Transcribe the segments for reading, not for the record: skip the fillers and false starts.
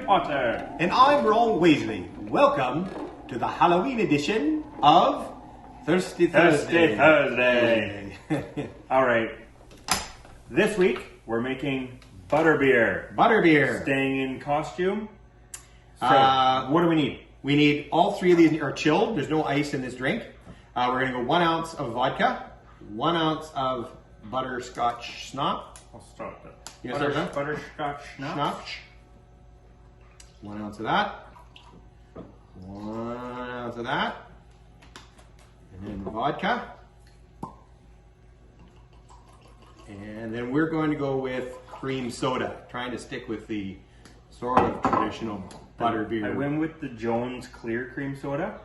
Potter. And I'm Ron Weasley. Welcome to the Halloween edition of Thirsty Thursday. All right. This week, we're making Butterbeer. Butterbeer. Staying in costume. So, what do we need? We need all three of these are chilled. There's no ice in this drink. We're going to go 1 ounce of vodka, 1 ounce of Butterscotch Schnapps. I'll stop that. You gonna start that? Butterscotch Schnapps. 1 ounce of that. 1 ounce of that. And then vodka. And then we're going to go with cream soda, trying to stick with the sort of traditional butterbeer. I went with the Jones clear cream soda,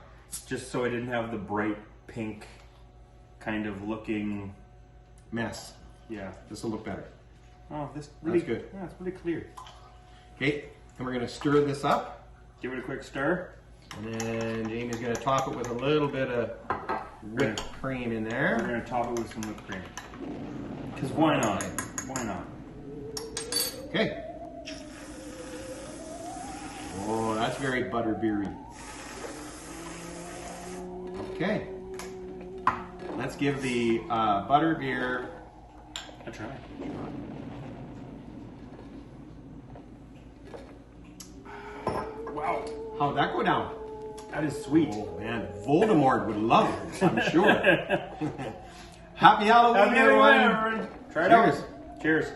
just so I didn't have the bright pink kind of looking mess. Yeah. This will look better. Oh, this really That's good. Yeah, it's really clear. Okay, and we're going to stir this up. Give it a quick stir. And then Jamie's going to top it with a little bit of whipped cream in there. We're going to top it with some whipped cream. Because why not? Why not? Okay. Oh, that's very butterbeery. Okay. Let's give the butterbeer a try. Wow. How'd that go down? That is sweet. Oh man, Voldemort would love it, I'm sure. Happy Halloween, everyone. Try it Cheers. out. Cheers.